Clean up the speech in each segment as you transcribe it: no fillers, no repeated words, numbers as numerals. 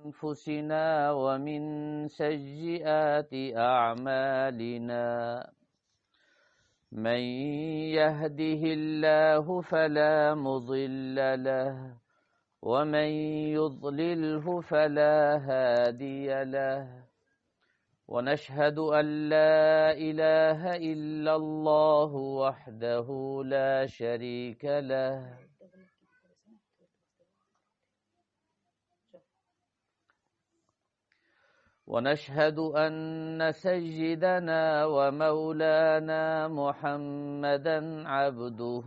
أنفسنا ومن سيئات أعمالنا من يهده الله فلا مضل له ومن يضلله فلا هادي له ونشهد أن لا إله إلا الله وحده لا شريك له ونشهد أن سيدنا ومولانا محمدا عبده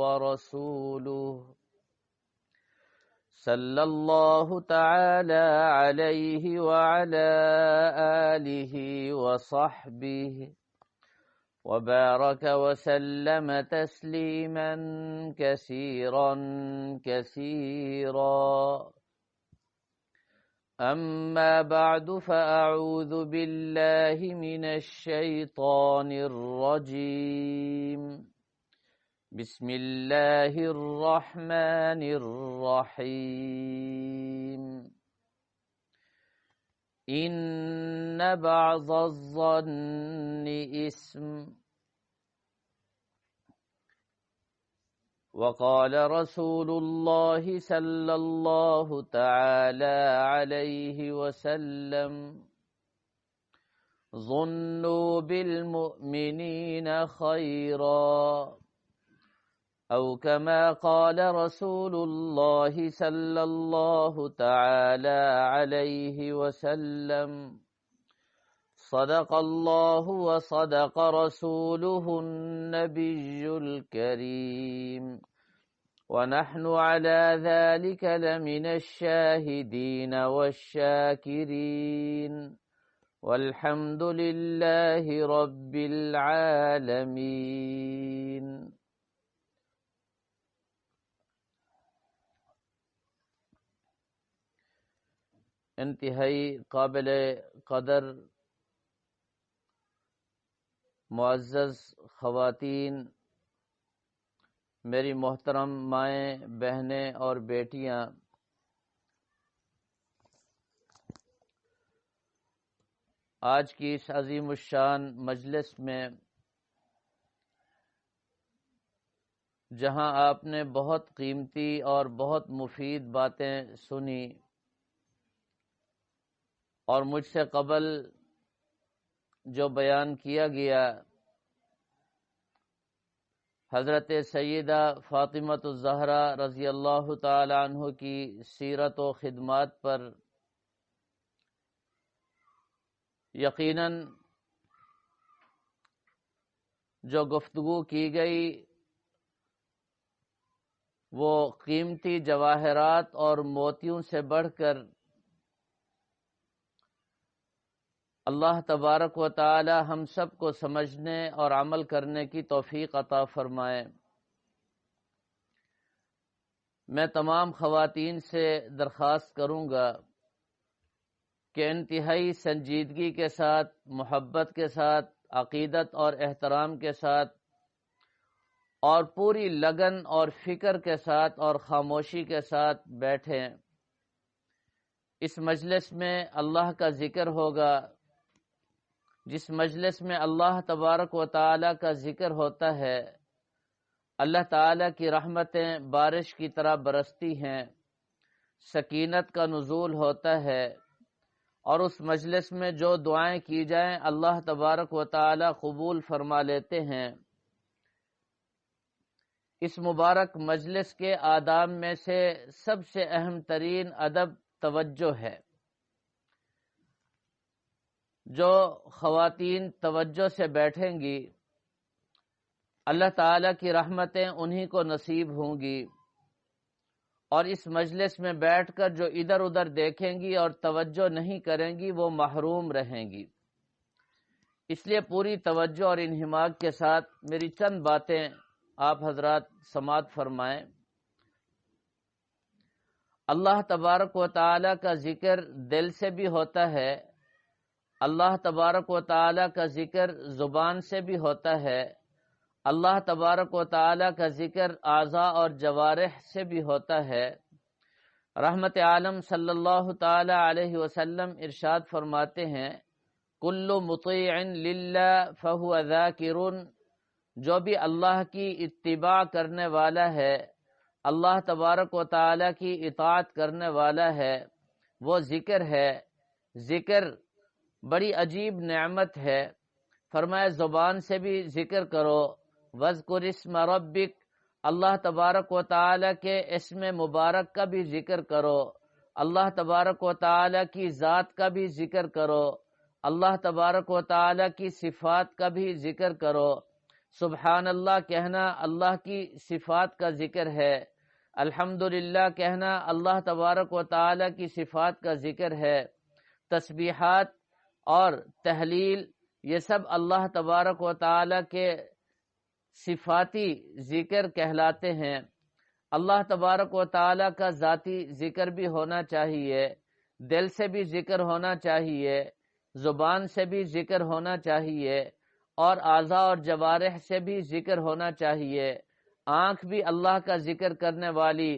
ورسوله صلى الله تعالى عليه وعلى آله وصحبه وبارك وسلم تسليما كثيرا كثيرا. أما بعد فأعوذ بالله من الشيطان الرجيم. بسم الله الرحمن الرحيم. إن بعض الظن إثم وقال رسول الله صلى الله تعالى عليه وسلم ظنوا بالمؤمنين خيرا أو كما قال رسول الله صلى الله تعالى عليه وسلم صدق الله وصدق رسوله النبي الكريم ونحن على ذلك لمن الشاهدين والشاكرين والحمد لله رب العالمين. انتہائی قابل قدر معزز خواتین، میری محترم مائیں، بہنیں اور بیٹیاں، آج کی اس عظیم الشان مجلس میں جہاں آپ نے بہت قیمتی اور بہت مفید باتیں سنی اور مجھ سے قبل جو بیان کیا گیا حضرت سیدہ فاطمۃ الزہرا رضی اللہ تعالی عنہ کی سیرت و خدمات پر یقیناً جو گفتگو کی گئی وہ قیمتی جواہرات اور موتیوں سے بڑھ کر اللہ تبارک و تعالی ہم سب کو سمجھنے اور عمل کرنے کی توفیق عطا فرمائے۔ میں تمام خواتین سے درخواست کروں گا کہ انتہائی سنجیدگی کے ساتھ، محبت کے ساتھ، عقیدت اور احترام کے ساتھ اور پوری لگن اور فکر کے ساتھ اور خاموشی کے ساتھ بیٹھیں۔ اس مجلس میں اللہ کا ذکر ہوگا۔ جس مجلس میں اللہ تبارک و تعالی کا ذکر ہوتا ہے، اللہ تعالی کی رحمتیں بارش کی طرح برستی ہیں، سکینت کا نزول ہوتا ہے، اور اس مجلس میں جو دعائیں کی جائیں اللہ تبارک و تعالی قبول فرما لیتے ہیں۔ اس مبارک مجلس کے آداب میں سے سب سے اہم ترین ادب توجہ ہے۔ جو خواتین توجہ سے بیٹھیں گی اللہ تعالی کی رحمتیں انہی کو نصیب ہوں گی، اور اس مجلس میں بیٹھ کر جو ادھر ادھر دیکھیں گی اور توجہ نہیں کریں گی وہ محروم رہیں گی۔ اس لیے پوری توجہ اور انہماک کے ساتھ میری چند باتیں آپ حضرات سماعت فرمائیں۔ اللہ تبارک و تعالی کا ذکر دل سے بھی ہوتا ہے، اللہ تبارک و تعالی کا ذکر زبان سے بھی ہوتا ہے، اللہ تبارک و تعالی کا ذکر اعضاء اور جوارح سے بھی ہوتا ہے۔ رحمت عالم صلی اللہ تعالی علیہ وسلم ارشاد فرماتے ہیں، کل مطیع للہ فہو ذاکر، جو بھی اللہ کی اتباع کرنے والا ہے، اللہ تبارک و تعالی کی اطاعت کرنے والا ہے، وہ ذکر ہے۔ ذکر بڑی عجیب نعمت ہے۔ فرمایا زبان سے بھی ذکر کرو، وَاذْكُرِ اسْمَ رَبِّكَ، اللہ تبارک و تعالی کے اسم مبارک کا بھی ذکر کرو، اللہ تبارک و تعالی کی ذات کا بھی ذکر کرو، اللہ تبارک و تعالی کی صفات کا بھی ذکر کرو۔ سبحان اللہ کہنا اللہ کی صفات کا ذکر ہے، الحمدللہ کہنا اللہ تبارک و تعالی کی صفات کا ذکر ہے، تسبیحات اور تحلیل یہ سب اللہ تبارک و تعالی کے صفاتی ذکر کہلاتے ہیں۔ اللہ تبارک و تعالی کا ذاتی ذکر بھی ہونا چاہیے، دل سے بھی ذکر ہونا چاہیے، زبان سے بھی ذکر ہونا چاہیے، اور اعضاء اور جوارح سے بھی ذکر ہونا چاہیے۔ آنکھ بھی اللہ کا ذکر کرنے والی،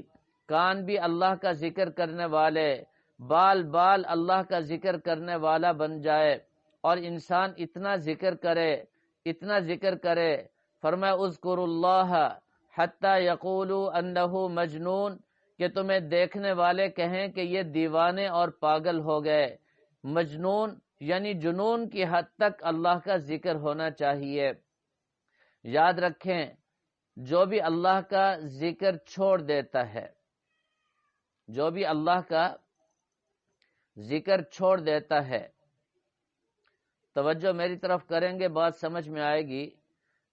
کان بھی اللہ کا ذکر کرنے والے، بال اللہ کا ذکر کرنے والا بن جائے، اور انسان اتنا ذکر کرے، فرمایا اذکروا اللہ حتی یقولوا انہ مجنون، کہ تمہیں دیکھنے والے کہیں کہ یہ دیوانے اور پاگل ہو گئے۔ مجنون یعنی جنون کی حد تک اللہ کا ذکر ہونا چاہیے۔ یاد رکھیں، جو بھی اللہ کا ذکر چھوڑ دیتا ہے، جو بھی اللہ کا ذکر چھوڑ دیتا ہے، توجہ میری طرف کریں گے بات سمجھ میں آئے گی،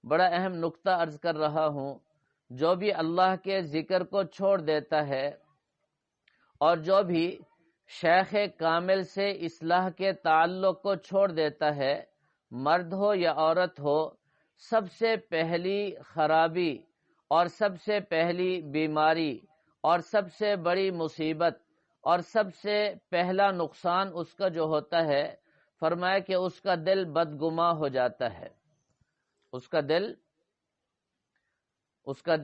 بڑا اہم نقطہ عرض کر رہا ہوں۔ جو بھی اللہ کے ذکر کو چھوڑ دیتا ہے، اور جو بھی شیخ کامل سے اصلاح کے تعلق کو چھوڑ دیتا ہے، مرد ہو یا عورت ہو، سب سے پہلی خرابی اور سب سے پہلی بیماری اور سب سے بڑی مصیبت اور سب سے پہلا نقصان اس کا جو ہوتا ہے، فرمایا کہ اس کا دل بدگماں ہو جاتا ہے، اس کا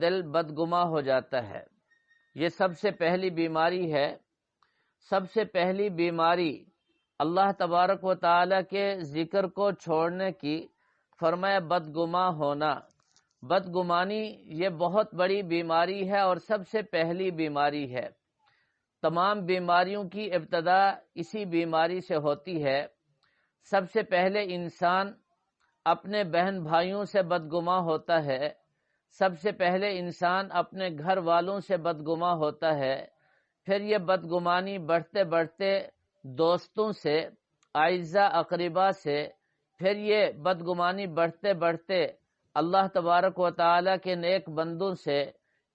دل بدگماں ہو جاتا ہے۔ یہ سب سے پہلی بیماری ہے۔ سب سے پہلی بیماری اللہ تبارک و تعالی کے ذکر کو چھوڑنے کی، فرمایا بدگماں ہونا۔ بدگمانی یہ بہت بڑی بیماری ہے اور سب سے پہلی بیماری ہے۔ تمام بیماریوں کی ابتدا اسی بیماری سے ہوتی ہے۔ سب سے پہلے انسان اپنے بہن بھائیوں سے بدگماں ہوتا ہے، سب سے پہلے انسان اپنے گھر والوں سے بدگماں ہوتا ہے، پھر یہ بدگمانی بڑھتے بڑھتے دوستوں سے، اعزاء اقربا سے، پھر یہ بدگمانی بڑھتے بڑھتے اللہ تبارک و تعالی کے نیک بندوں سے،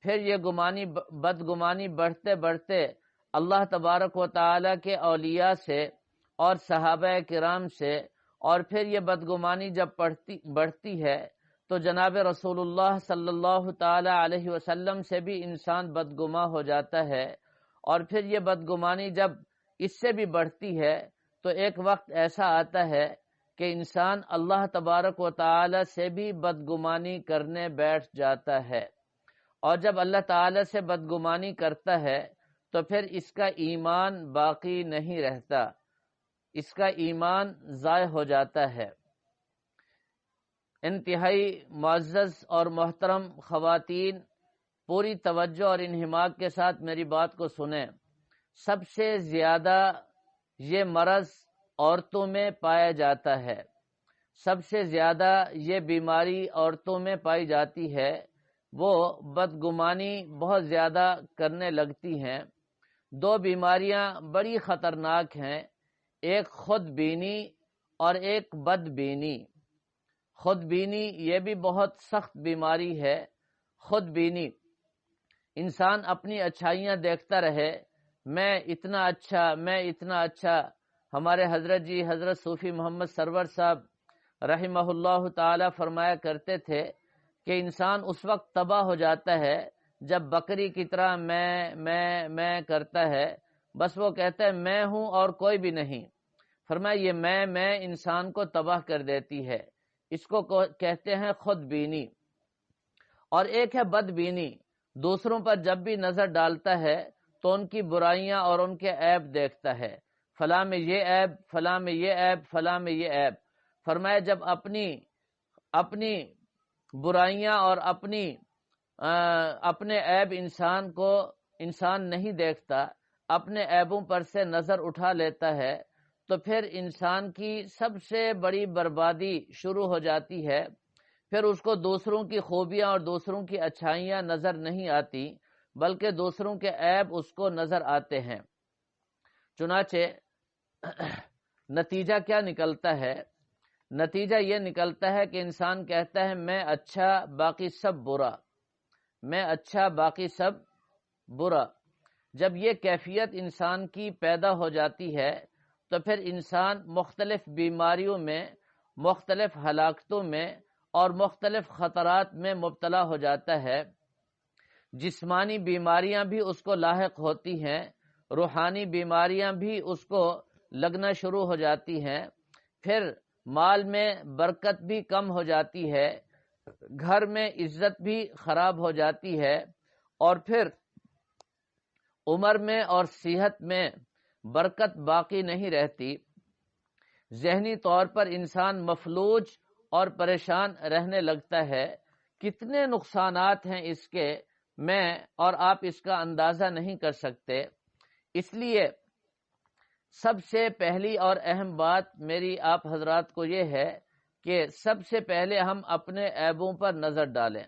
پھر یہ بدگمانی بڑھتے بڑھتے اللہ تبارک و تعالی کے اولیاء سے اور صحابہ کرام سے، اور پھر یہ بدگمانی جب بڑھتی ہے تو جناب رسول اللہ صلی اللہ تعالی علیہ وسلم سے بھی انسان بدگماں ہو جاتا ہے، اور پھر یہ بدگمانی جب اس سے بھی بڑھتی ہے تو ایک وقت ایسا آتا ہے کہ انسان اللہ تبارک و تعالی سے بھی بدگمانی کرنے بیٹھ جاتا ہے، اور جب اللہ تعالی سے بدگمانی کرتا ہے تو پھر اس کا ایمان باقی نہیں رہتا، اس کا ایمان ضائع ہو جاتا ہے۔ انتہائی معزز اور محترم خواتین، پوری توجہ اور انہماک کے ساتھ میری بات کو سنیں۔ سب سے زیادہ یہ مرض عورتوں میں پایا جاتا ہے، سب سے زیادہ یہ بیماری عورتوں میں پائی جاتی ہے۔ وہ بدگمانی بہت زیادہ کرنے لگتی ہیں۔ دو بیماریاں بڑی خطرناک ہیں، ایک خود بینی اور ایک بد بینی۔ خود بینی یہ بھی بہت سخت بیماری ہے۔ خود بینی، انسان اپنی اچھائیاں دیکھتا رہے، میں اتنا اچھا۔ ہمارے حضرت جی حضرت صوفی محمد سرور صاحب رحمہ اللہ تعالی فرمایا کرتے تھے کہ انسان اس وقت تباہ ہو جاتا ہے جب بکری کی طرح میں کرتا ہے، بس وہ کہتا ہے میں ہوں اور کوئی بھی نہیں۔ فرمایا یہ میں انسان کو تباہ کر دیتی ہے، اس کو کہتے ہیں خود بینی۔ اور ایک ہے بد بینی، دوسروں پر جب بھی نظر ڈالتا ہے تو ان کی برائیاں اور ان کے عیب دیکھتا ہے، فلاں میں یہ عیب، فلاں میں یہ عیب، فلاں میں یہ عیب۔ فرمایا جب اپنی برائیاں اور اپنے عیب انسان نہیں دیکھتا، اپنے عیبوں پر سے نظر اٹھا لیتا ہے، تو پھر انسان کی سب سے بڑی بربادی شروع ہو جاتی ہے۔ پھر اس کو دوسروں کی خوبیاں اور دوسروں کی اچھائیاں نظر نہیں آتی، بلکہ دوسروں کے عیب اس کو نظر آتے ہیں۔ چنانچہ نتیجہ کیا نکلتا ہے؟ نتیجہ یہ نکلتا ہے کہ انسان کہتا ہے میں اچھا باقی سب برا، میں اچھا باقی سب برا۔ جب یہ کیفیت انسان کی پیدا ہو جاتی ہے تو پھر انسان مختلف بیماریوں میں، مختلف ہلاکتوں میں اور مختلف خطرات میں مبتلا ہو جاتا ہے۔ جسمانی بیماریاں بھی اس کو لاحق ہوتی ہیں، روحانی بیماریاں بھی اس کو لگنا شروع ہو جاتی ہیں، پھر مال میں برکت بھی کم ہو جاتی ہے، گھر میں عزت بھی خراب ہو جاتی ہے، اور پھر عمر میں اور صحت میں برکت باقی نہیں رہتی۔ ذہنی طور پر انسان مفلوج اور پریشان رہنے لگتا ہے۔ کتنے نقصانات ہیں اس کے، میں اور آپ اس کا اندازہ نہیں کر سکتے۔ اس لیے سب سے پہلی اور اہم بات میری آپ حضرات کو یہ ہے کہ سب سے پہلے ہم اپنے عیبوں پر نظر ڈالیں۔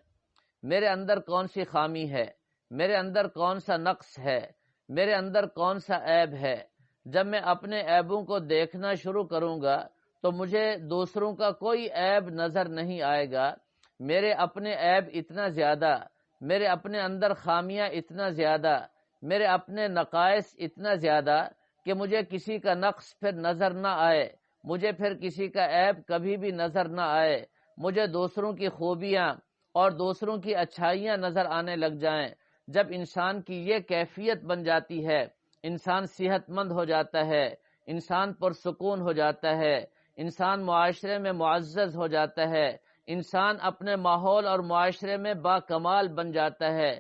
میرے اندر کون سی خامی ہے، میرے اندر کون سا نقص ہے، میرے اندر کون سا عیب ہے۔ جب میں اپنے عیبوں کو دیکھنا شروع کروں گا تو مجھے دوسروں کا کوئی عیب نظر نہیں آئے گا۔ میرے اپنے عیب اتنا زیادہ، میرے اپنے اندر خامیاں اتنا زیادہ، میرے اپنے نقائص اتنا زیادہ کہ مجھے کسی کا نقص پھر نظر نہ آئے، مجھے پھر کسی کا عیب کبھی بھی نظر نہ آئے، مجھے دوسروں کی خوبیاں اور دوسروں کی اچھائیاں نظر آنے لگ جائیں۔ جب انسان کی یہ کیفیت بن جاتی ہے، انسان صحت مند ہو جاتا ہے، انسان پرسکون ہو جاتا ہے، انسان معاشرے میں معزز ہو جاتا ہے، انسان اپنے ماحول اور معاشرے میں با کمال بن جاتا ہے۔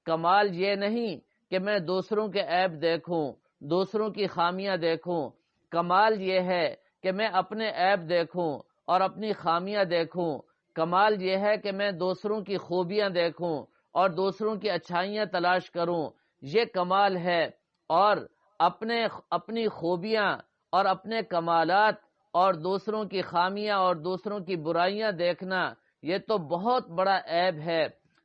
کمال یہ نہیں کہ میں دوسروں کے عیب دیکھوں، دوسروں کی خامیاں دیکھوں، کمال یہ ہے کہ میں اپنے عیب دیکھوں اور اپنی خامیاں دیکھوں۔ کمال یہ ہے کہ میں دوسروں کی خوبیاں دیکھوں اور دوسروں کی اچھائیاں تلاش کروں، یہ کمال ہے۔ اور اپنی خوبیاں اور اپنے کمالات اور دوسروں کی خامیاں اور دوسروں کی برائیاں دیکھنا، یہ تو بہت بڑا عیب ہے۔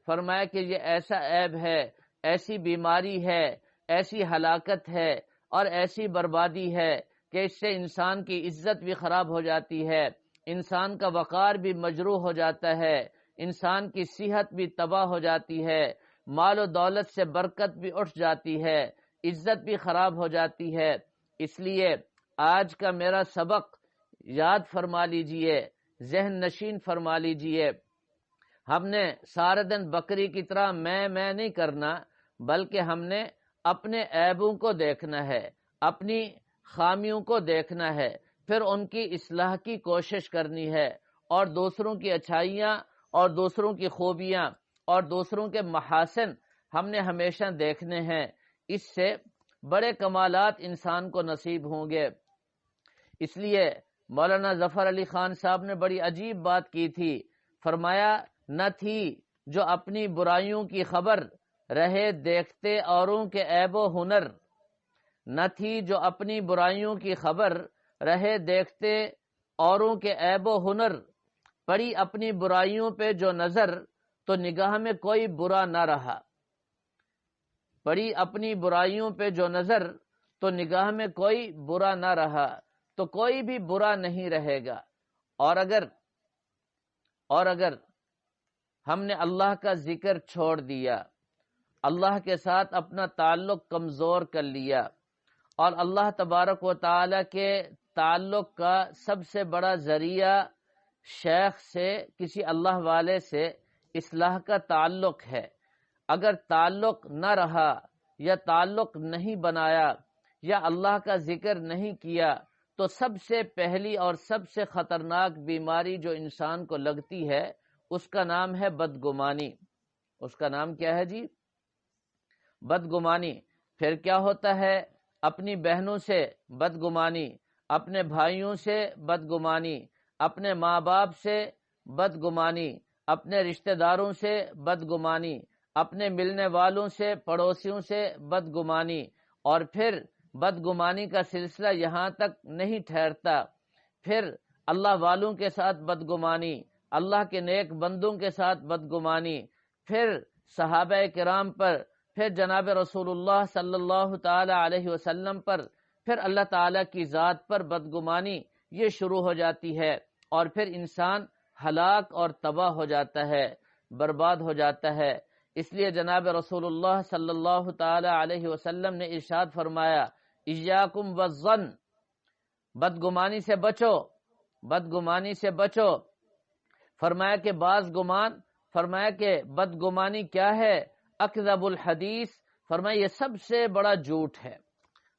فرمایا کہ یہ ایسا عیب ہے، ایسی بیماری ہے، ایسی ہلاکت ہے اور ایسی بربادی ہے کہ اس سے انسان کی عزت بھی خراب ہو جاتی ہے، انسان کا وقار بھی مجروح ہو جاتا ہے، انسان کی صحت بھی تباہ ہو جاتی ہے، مال و دولت سے برکت بھی اٹھ جاتی ہے، عزت بھی خراب ہو جاتی ہے۔ اس لیے آج کا میرا سبق یاد فرما لیجئے، ذہن نشین فرما لیجئے۔ ہم نے سارے دن بکری کی طرح میں نہیں کرنا، بلکہ ہم نے اپنے عیبوں کو دیکھنا ہے، اپنی خامیوں کو دیکھنا ہے، پھر ان کی اصلاح کی کوشش کرنی ہے، اور دوسروں کی اچھائیاں اور دوسروں کی خوبیاں اور دوسروں کے محاسن ہم نے ہمیشہ دیکھنے ہیں۔ اس سے بڑے کمالات انسان کو نصیب ہوں گے۔ اس لیے مولانا ظفر علی خان صاحب نے بڑی عجیب بات کی تھی۔ فرمایا نہ تھی جو اپنی برائیوں کی خبر رہے دیکھتے اوروں کے عیب و ہنر، نہ تھی جو اپنی برائیوں کی خبر رہے دیکھتے اوروں کے عیب و ہنر، پڑی اپنی برائیوں پہ جو نظر تو نگاہ میں کوئی برا نہ رہا، پڑی اپنی برائیوں پہ جو نظر تو نگاہ میں کوئی برا نہ رہا، تو کوئی بھی برا نہیں رہے گا۔ اور اگر ہم نے اللہ کا ذکر چھوڑ دیا، اللہ کے ساتھ اپنا تعلق کمزور کر لیا، اور اللہ تبارک و تعالی کے تعلق کا سب سے بڑا ذریعہ شیخ سے، کسی اللہ والے سے اصلاح کا تعلق ہے، اگر تعلق نہ رہا یا تعلق نہیں بنایا یا اللہ کا ذکر نہیں کیا، تو سب سے پہلی اور سب سے خطرناک بیماری جو انسان کو لگتی ہے اس کا نام ہے بدگمانی۔ اس کا نام کیا ہے جی؟ بدگمانی۔ پھر کیا ہوتا ہے؟ اپنی بہنوں سے بدگمانی، اپنے بھائیوں سے بدگمانی، اپنے ماں باپ سے بدگمانی، اپنے رشتہ داروں سے بدگمانی، اپنے ملنے والوں سے، پڑوسیوں سے بدگمانی، اور پھر بدگمانی کا سلسلہ یہاں تک نہیں ٹھہرتا، پھر اللہ والوں کے ساتھ بدگمانی، اللہ کے نیک بندوں کے ساتھ بدگمانی، پھر صحابہ کرام پر، پھر جناب رسول اللہ صلی اللہ تعالی علیہ وسلم پر، پھر اللہ تعالی کی ذات پر بدگمانی یہ شروع ہو جاتی ہے، اور پھر انسان ہلاک اور تباہ ہو جاتا ہے، برباد ہو جاتا ہے۔ اس لیے جناب رسول اللہ صلی اللہ تعالی علیہ وسلم نے ارشاد فرمایا، ایاکم والظن، بدگمانی سے بچو، بدگمانی سے بچو۔ فرمایا کہ بعض گمان، فرمایا کہ بدگمانی کیا ہے؟ اکذب الحدیث، فرمایا یہ سب سے بڑا جھوٹ ہے،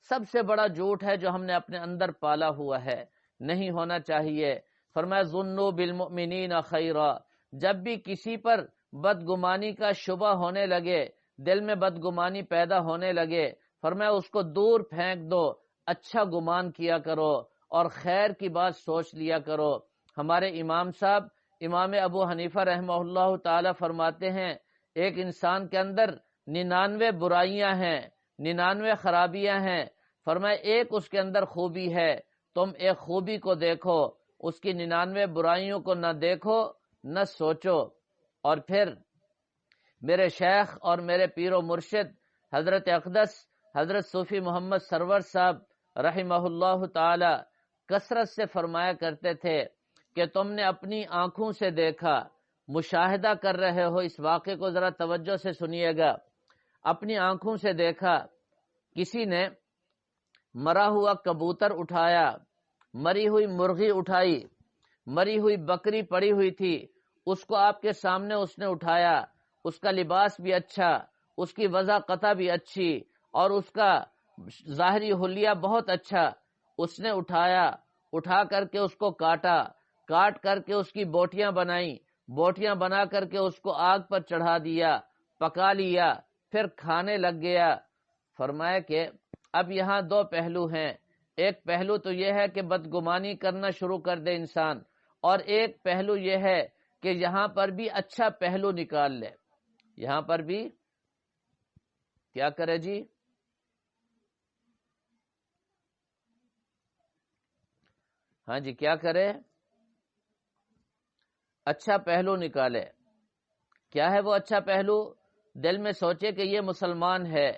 سب سے بڑا جھوٹ ہے جو ہم نے اپنے اندر پالا ہوا ہے، نہیں ہونا چاہیے۔ فرمایا ظنوا بالمؤمنین خیرا، جب بھی کسی پر بدگمانی کا شبہ ہونے لگے، دل میں بدگمانی پیدا ہونے لگے، فرمایا اس کو دور پھینک دو، اچھا گمان کیا کرو اور خیر کی بات سوچ لیا کرو۔ ہمارے امام صاحب امام ابو حنیفہ رحمہ اللہ تعالی فرماتے ہیں، ایک انسان کے اندر 99 برائیاں ہیں، 99 خرابیاں ہیں، فرمایا ایک اس کے اندر خوبی ہے، تم ایک خوبی کو دیکھو، اس کی 99 برائیوں کو نہ دیکھو نہ سوچو۔ اور پھر میرے شیخ اور میرے پیر و مرشد حضرت اقدس حضرت صوفی محمد سرور صاحب رحمہ اللہ تعالی کثرت سے فرمایا کرتے تھے کہ تم نے اپنی آنکھوں سے دیکھا، مشاہدہ کر رہے ہو، اس واقعے کو ذرا توجہ سے سنیے گا، اپنی آنکھوں سے دیکھا، کسی نے مرا ہوا کبوتر اٹھایا، مری ہوئی مرغی اٹھائی، مری ہوئی بکری پڑی ہوئی تھی، اس کو آپ کے سامنے اس نے اٹھایا، اس کا لباس بھی اچھا، اس کی وضع قطع بھی اچھی، اور اس کا ظاہری حلیہ بہت اچھا، اس نے اٹھایا، اٹھا کر کے اس کو کاٹا، کاٹ کر کے اس کی بوٹیاں بنائیں، بوٹیاں بنا کر کے اس کو آگ پر چڑھا دیا، پکا لیا، پھر کھانے لگ گیا۔ فرمایا کہ اب یہاں دو پہلو ہیں، ایک پہلو تو یہ ہے کہ بدگمانی کرنا شروع کر دے انسان، اور ایک پہلو یہ ہے کہ یہاں پر بھی اچھا پہلو نکال لے، یہاں پر بھی کیا کرے جی؟ ہاں جی، کیا کرے؟ اچھا پہلو نکالے۔ کیا ہے وہ اچھا پہلو؟ دل میں سوچے کہ یہ مسلمان ہے،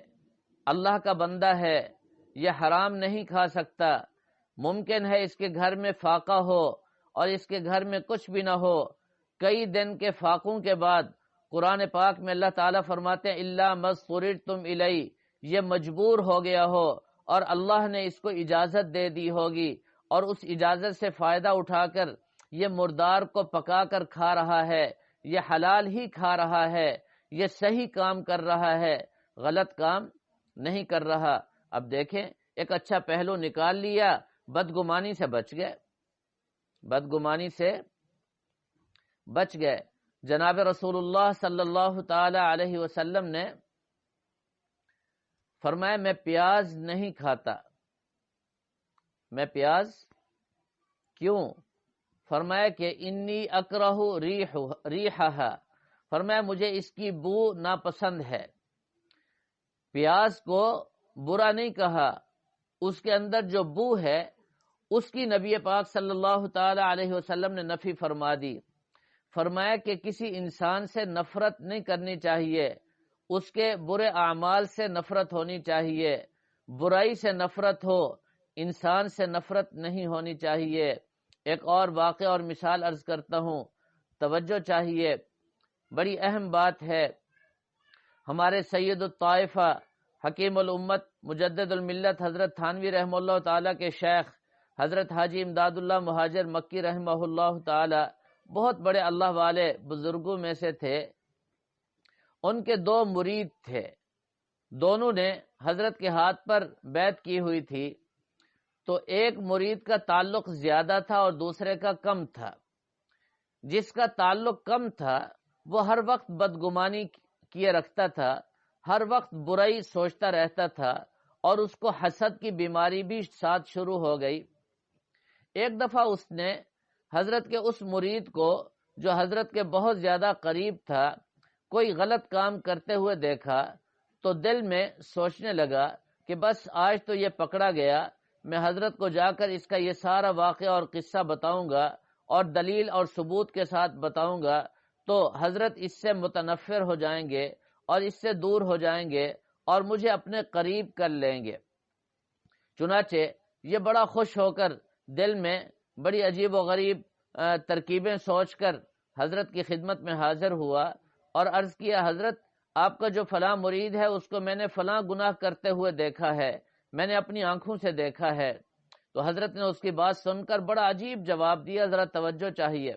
اللہ کا بندہ ہے، یہ حرام نہیں کھا سکتا، ممکن ہے اس کے گھر میں فاقہ ہو اور اس کے گھر میں کچھ بھی نہ ہو، کئی دن کے فاقوں کے بعد قرآن پاک میں اللہ تعالیٰ فرماتے ہیں الا مضطررتم الیہ، یہ مجبور ہو گیا ہو اور اللہ نے اس کو اجازت دے دی ہوگی، اور اس اجازت سے فائدہ اٹھا کر یہ مردار کو پکا کر کھا رہا ہے، یہ حلال ہی کھا رہا ہے، یہ صحیح کام کر رہا ہے، غلط کام نہیں کر رہا۔ اب دیکھیں، ایک اچھا پہلو نکال لیا، بدگمانی سے بچ گئے، بدگمانی سے بچ گئے۔ جناب رسول اللہ صلی اللہ تعالی علیہ وسلم نے فرمایا میں پیاز نہیں کھاتا، میں پیاز کیوں؟ فرمایا کہ انی اکرہ ریحھا، فرمایا مجھے اس کی بو ناپسند ہے۔ پیاز کو برا نہیں کہا، اس کے اندر جو بو ہے اس کی نبی پاک صلی اللہ تعالی علیہ وسلم نے نفی فرما دی۔ فرمایا کہ کسی انسان سے نفرت نہیں کرنی چاہیے، اس کے برے اعمال سے نفرت ہونی چاہیے، برائی سے نفرت ہو، انسان سے نفرت نہیں ہونی چاہیے۔ ایک اور واقعہ اور مثال عرض کرتا ہوں، توجہ چاہیے، بڑی اہم بات ہے۔ ہمارے سید الطائفہ حکیم الامت مجدد الملت حضرت تھانوی رحمہ اللہ تعالیٰ کے شیخ حضرت حاجی امداد اللہ مہاجر مکی رحمہ اللہ تعالی بہت بڑے اللہ والے بزرگوں میں سے تھے۔ ان کے دو مرید تھے، دونوں نے حضرت کے ہاتھ پر بیعت کی ہوئی تھی، تو ایک مرید کا تعلق زیادہ تھا اور دوسرے کا کم تھا۔ جس کا تعلق کم تھا وہ ہر وقت بدگمانی کیے رکھتا تھا، ہر وقت برائی سوچتا رہتا تھا اور اس کو حسد کی بیماری بھی ساتھ شروع ہو گئی۔ ایک دفعہ اس نے حضرت کے اس مرید کو جو حضرت کے بہت زیادہ قریب تھا کوئی غلط کام کرتے ہوئے دیکھا تو دل میں سوچنے لگا کہ بس آج تو یہ پکڑا گیا، میں حضرت کو جا کر اس کا یہ سارا واقعہ اور قصہ بتاؤں گا اور دلیل اور ثبوت کے ساتھ بتاؤں گا تو حضرت اس سے متنفر ہو جائیں گے اور اس سے دور ہو جائیں گے اور مجھے اپنے قریب کر لیں گے۔ چنانچہ یہ بڑا خوش ہو کر دل میں بڑی عجیب و غریب ترکیبیں سوچ کر حضرت کی خدمت میں حاضر ہوا اور عرض کیا، حضرت آپ کا جو فلاں مرید ہے اس کو میں نے فلاں گناہ کرتے ہوئے دیکھا ہے، میں نے اپنی آنکھوں سے دیکھا ہے۔ تو حضرت نے اس کی بات سن کر بڑا عجیب جواب دیا، ذرا توجہ چاہیے۔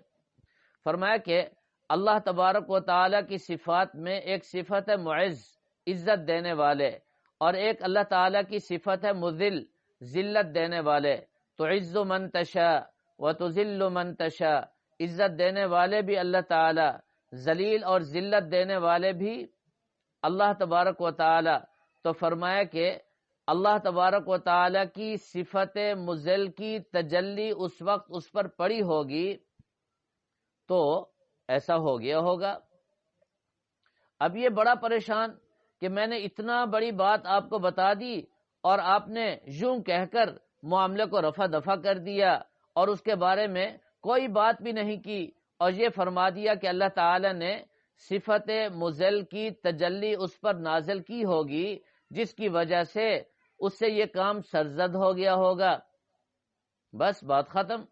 فرمایا کہ اللہ تبارک و تعالی کی صفات میں ایک صفت ہے معز، عزت دینے والے، اور ایک اللہ تعالی کی صفت ہے مذل، ذلت دینے والے۔ تعز من تشاء وتذل من تشاء، عزت دینے والے بھی اللہ تعالی، ذلیل اور ذلت دینے والے بھی اللہ تبارک و تعالی۔ تو فرمایا کہ اللہ تبارک و تعالی کی صفت مذل کی تجلی اس وقت اس پر پڑی ہوگی تو ایسا ہو گیا ہوگا۔ اب یہ بڑا پریشان کہ میں نے اتنا بڑی بات آپ کو بتا دی اور آپ نے یوں کہہ کر معاملے کو رفع دفع کر دیا اور اس کے بارے میں کوئی بات بھی نہیں کی، اور یہ فرما دیا کہ اللہ تعالی نے صفت مذل کی تجلی اس پر نازل کی ہوگی جس کی وجہ سے اس سے یہ کام سرزد ہو گیا ہوگا۔ بس بات ختم۔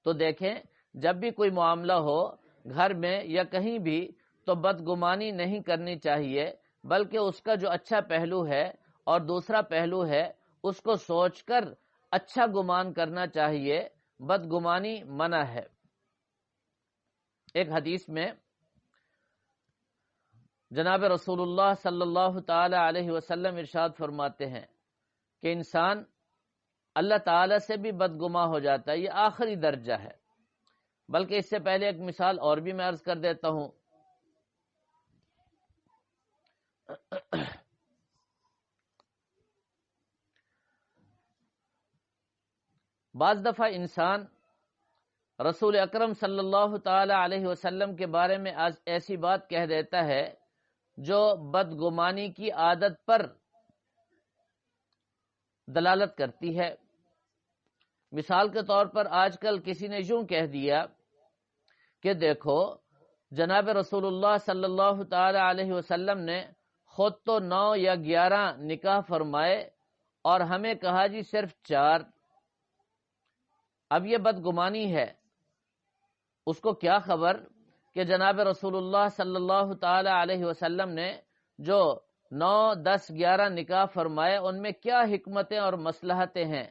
تو دیکھیں، جب بھی کوئی معاملہ ہو گھر میں یا کہیں بھی تو بدگمانی نہیں کرنی چاہیے، بلکہ اس کا جو اچھا پہلو ہے اور دوسرا پہلو ہے اس کو سوچ کر اچھا گمان کرنا چاہیے، بدگمانی منع ہے۔ ایک حدیث میں جناب رسول اللہ صلی اللہ تعالی علیہ وسلم ارشاد فرماتے ہیں کہ انسان اللہ تعالی سے بھی بدگماں ہو جاتا ہے، یہ آخری درجہ ہے۔ بلکہ اس سے پہلے ایک مثال اور بھی میں عرض کر دیتا ہوں۔ بعض دفعہ انسان رسول اکرم صلی اللہ تعالی علیہ وسلم کے بارے میں ایسی بات کہہ دیتا ہے جو بدگمانی کی عادت پر دلالت کرتی ہے۔ مثال کے طور پر آج کل کسی نے یوں کہہ دیا کہ دیکھو جناب رسول اللہ صلی اللہ تعالی علیہ وسلم نے خود تو 9 یا 11 نکاح فرمائے اور ہمیں کہا جی صرف 4۔ اب یہ بدگمانی ہے۔ اس کو کیا خبر کہ جناب رسول اللہ صلی اللہ تعالی علیہ وسلم نے جو 9، 10، 11 نکاح فرمائے ان میں کیا حکمتیں اور مصلحتیں ہیں۔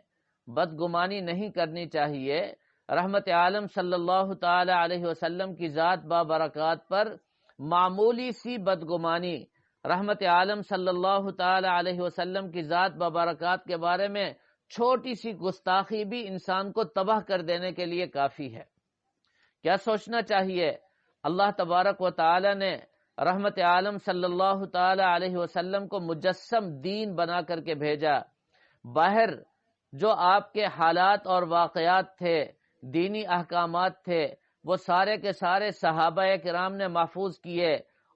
بدگمانی نہیں کرنی چاہیے۔ رحمت عالم صلی اللہ تعالی علیہ وسلم کی ذات بابرکات پر معمولی سی بدگمانی، رحمت عالم صلی اللہ تعالی علیہ وسلم کی ذات بابرکات کے بارے میں چھوٹی سی گستاخی بھی انسان کو تباہ کر دینے کے لیے کافی ہے۔ کیا سوچنا چاہیے؟ اللہ تبارک و تعالی نے رحمت عالم صلی اللہ تعالی علیہ وسلم کو مجسم دین بنا کر کے بھیجا۔ باہر جو آپ کے حالات اور واقعات تھے، دینی احکامات تھے، وہ سارے کے سارے صحابہ کرام نے محفوظ کیے،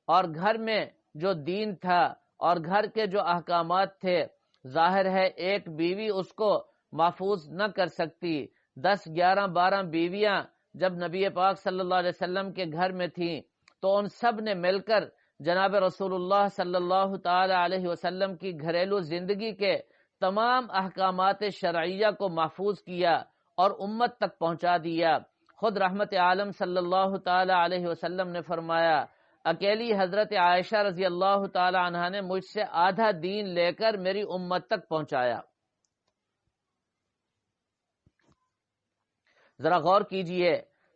اور گھر میں جو دین تھا اور گھر کے جو احکامات تھے، ظاہر ہے ایک بیوی اس کو محفوظ نہ کر سکتی۔ 10، 11، 12 بیویاں جب نبی پاک صلی اللہ علیہ وسلم کے گھر میں تھیں تو ان سب نے مل کر جناب رسول اللہ صلی اللہ تعالی علیہ وسلم کی گھریلو زندگی کے تمام احکامات شرعیہ کو محفوظ کیا اور امت تک پہنچا دیا۔ خود رحمت عالم صلی اللہ تعالی علیہ وسلم نے فرمایا، اکیلی حضرت عائشہ رضی اللہ تعالی عنہا نے مجھ سے آدھا دین لے کر میری امت تک پہنچایا۔ ذرا غور کیجئے،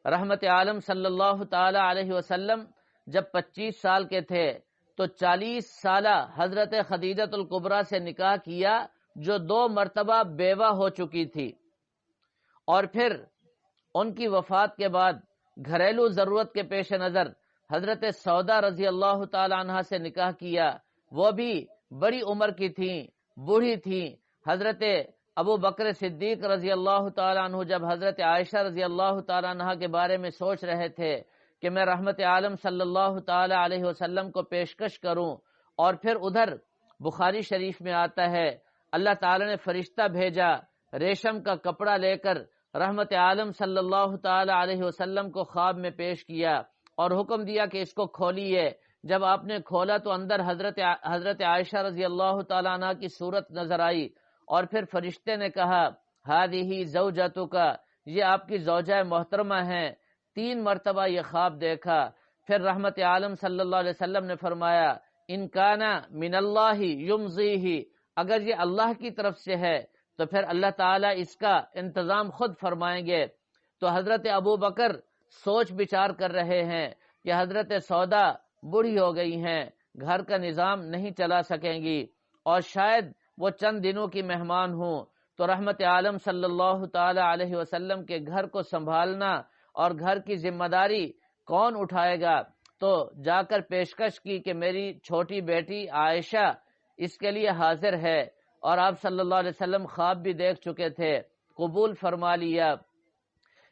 رحمت عالم صلی اللہ تعالی علیہ وسلم جب 25 سال کے تھے تو 40 سالہ حضرت خدیجۃ الکبریٰ سے نکاح کیا جو 2 مرتبہ بیوہ ہو چکی تھی، اور پھر ان کی وفات کے بعد گھریلو ضرورت کے پیش نظر حضرت سودا رضی اللہ تعالی عنہ سے نکاح کیا، وہ بھی بڑی عمر کی تھیں، بوڑھی تھیں۔ حضرت ابو بکر صدیق رضی اللہ تعالی عنہ جب حضرت عائشہ رضی اللہ تعالی عنہ کے بارے میں سوچ رہے تھے کہ میں رحمت عالم صلی اللہ تعالی علیہ وسلم کو پیشکش کروں، اور پھر ادھر بخاری شریف میں آتا ہے اللہ تعالی نے فرشتہ بھیجا ریشم کا کپڑا لے کر رحمت عالم صلی اللہ تعالی علیہ وسلم کو خواب میں پیش کیا اور حکم دیا کہ اس کو کھولیے۔ جب آپ نے کھولا تو اندر حضرت عائشہ رضی اللہ تعالی عنہ کی صورت نظر آئی، اور پھر فرشتے نے کہا ہذہ زوجتک، یہ آپ کی زوجہ محترمہ ہیں۔ 3 مرتبہ یہ خواب دیکھا۔ پھر رحمت عالم صلی اللہ علیہ وسلم نے فرمایا ان کان من اللہ یمضیہ، اگر یہ اللہ کی طرف سے ہے تو پھر اللہ تعالیٰ اس کا انتظام خود فرمائیں گے۔ تو حضرت ابو بکر سوچ بچار کر رہے ہیں کہ حضرت سودا بوڑھی ہو گئی ہیں، گھر کا نظام نہیں چلا سکیں گی، اور شاید وہ چند دنوں کی مہمان ہوں، تو رحمت عالم صلی اللہ تعالی علیہ وسلم کے گھر کو سنبھالنا اور گھر کی ذمہ داری کون اٹھائے گا؟ تو جا کر پیشکش کی کہ میری چھوٹی بیٹی عائشہ اس کے لیے حاضر ہے، اور آپ صلی اللہ علیہ وسلم خواب بھی دیکھ چکے تھے، قبول فرما لیا۔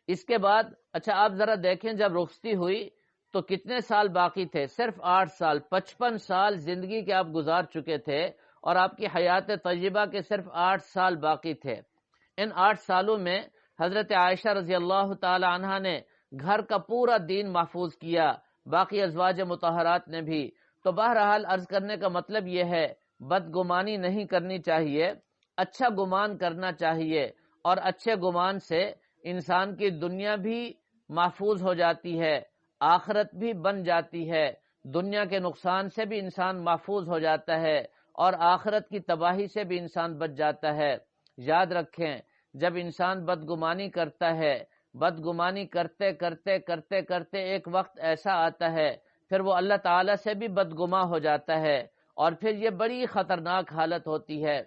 اس کے بعد اچھا آپ ذرا دیکھیں جب رخصتی ہوئی تو کتنے سال باقی تھے؟ صرف 8 سال۔ 55 سال زندگی کے آپ گزار چکے تھے اور آپ کی حیات طیبہ کے صرف 8 سال باقی تھے۔ ان 8 سالوں میں حضرت عائشہ رضی اللہ تعالی عنہا نے گھر کا پورا دین محفوظ کیا، باقی ازواج مطہرات نے بھی۔ تو بہرحال عرض کرنے کا مطلب یہ ہے بدگمانی نہیں کرنی چاہیے، اچھا گمان کرنا چاہیے، اور اچھے گمان سے انسان کی دنیا بھی محفوظ ہو جاتی ہے، آخرت بھی بن جاتی ہے، دنیا کے نقصان سے بھی انسان محفوظ ہو جاتا ہے، اور آخرت کی تباہی سے بھی انسان بچ جاتا ہے۔ یاد رکھیں جب انسان بدگمانی کرتا ہے، بدگمانی کرتے کرتے کرتے کرتے ایک وقت ایسا آتا ہے پھر وہ اللہ تعالیٰ سے بھی بدگماں ہو جاتا ہے، اور پھر یہ بڑی خطرناک حالت ہوتی ہے۔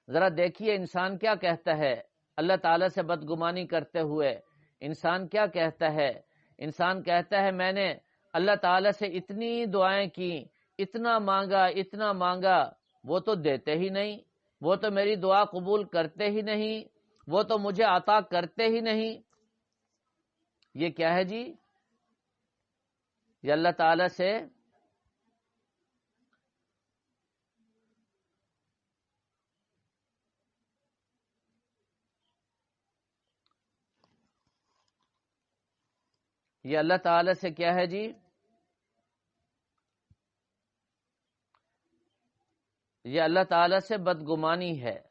ذرا دیکھیے انسان کیا کہتا ہے اللہ تعالیٰ سے بدگمانی کرتے ہوئے۔ انسان کیا کہتا ہے؟ انسان کہتا ہے میں نے اللہ تعالیٰ سے اتنی دعائیں کی، اتنا مانگا، وہ تو دیتے ہی نہیں، وہ تو میری دعا قبول کرتے ہی نہیں، وہ تو مجھے عطا کرتے ہی نہیں۔ یہ کیا ہے جی؟ یہ اللہ تعالیٰ سے کیا ہے جی؟ یہ اللہ تعالیٰ سے بدگمانی ہے،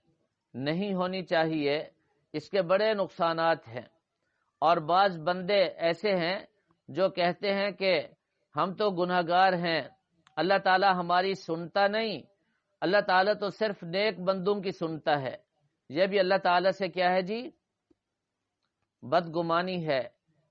نہیں ہونی چاہیے، اس کے بڑے نقصانات ہیں۔ اور بعض بندے ایسے ہیں جو کہتے ہیں کہ ہم تو گناہگار ہیں، اللہ تعالیٰ ہماری سنتا نہیں، اللہ تعالیٰ تو صرف نیک بندوں کی سنتا ہے۔ یہ بھی اللہ تعالیٰ سے کیا ہے جی؟ بدگمانی ہے،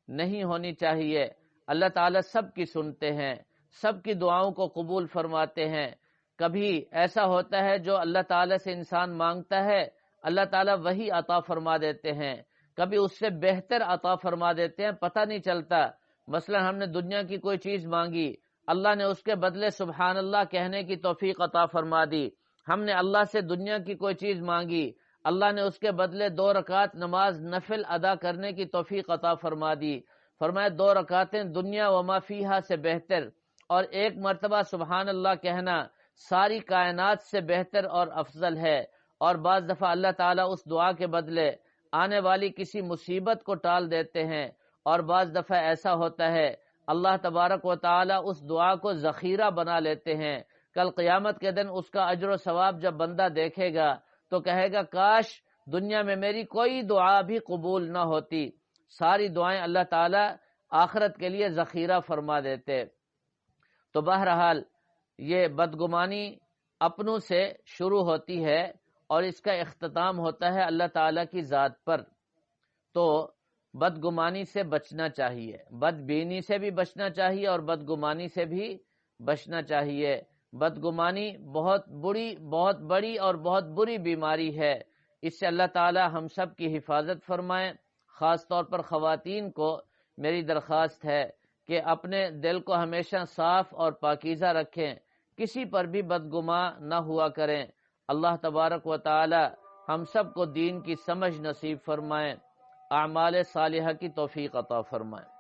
نہیں ہونی چاہیے۔ اللہ تعالیٰ سب کی سنتے ہیں، سب کی دعاؤں کو قبول فرماتے ہیں۔ کبھی ایسا ہوتا ہے جو اللہ تعالیٰ سے انسان مانگتا ہے اللہ تعالیٰ وہی عطا فرما دیتے ہیں، کبھی اس سے بہتر عطا فرما دیتے ہیں، پتہ نہیں چلتا۔ مثلا ہم نے دنیا کی کوئی چیز مانگی، اللہ نے اس کے بدلے سبحان اللہ کہنے کی توفیق عطا فرما دی۔ ہم نے اللہ سے دنیا کی کوئی چیز مانگی، اللہ نے اس کے بدلے 2 رکعت نماز نفل ادا کرنے کی توفیق عطا فرما دی۔ فرمایا 2 رکعتیں دنیا و ما فیہا سے بہتر، اور 1 مرتبہ سبحان اللہ کہنا ساری کائنات سے بہتر اور افضل ہے۔ اور بعض دفعہ اللہ تعالیٰ اس دعا کے بدلے آنے والی کسی مصیبت کو ٹال دیتے ہیں، اور بعض دفعہ ایسا ہوتا ہے اللہ تبارک و تعالیٰ اس دعا کو ذخیرہ بنا لیتے ہیں۔ کل قیامت کے دن اس کا اجر و ثواب جب بندہ دیکھے گا تو کہے گا کاش دنیا میں میری کوئی دعا بھی قبول نہ ہوتی، ساری دعائیں اللہ تعالیٰ آخرت کے لیے ذخیرہ فرما دیتے۔ تو بہرحال یہ بدگمانی اپنوں سے شروع ہوتی ہے اور اس کا اختتام ہوتا ہے اللہ تعالیٰ کی ذات پر۔ تو بدگمانی سے بچنا چاہیے، بدبینی سے بھی بچنا چاہیے اور بدگمانی سے بھی بچنا چاہیے۔ بدگمانی بہت بڑی اور بہت بری بیماری ہے، اس سے اللہ تعالیٰ ہم سب کی حفاظت فرمائے۔ خاص طور پر خواتین کو میری درخواست ہے کہ اپنے دل کو ہمیشہ صاف اور پاکیزہ رکھیں، کسی پر بھی بدگماں نہ ہوا کریں۔ اللہ تبارک و تعالی ہم سب کو دین کی سمجھ نصیب فرمائیں، اعمال صالحہ کی توفیق عطا فرمائیں۔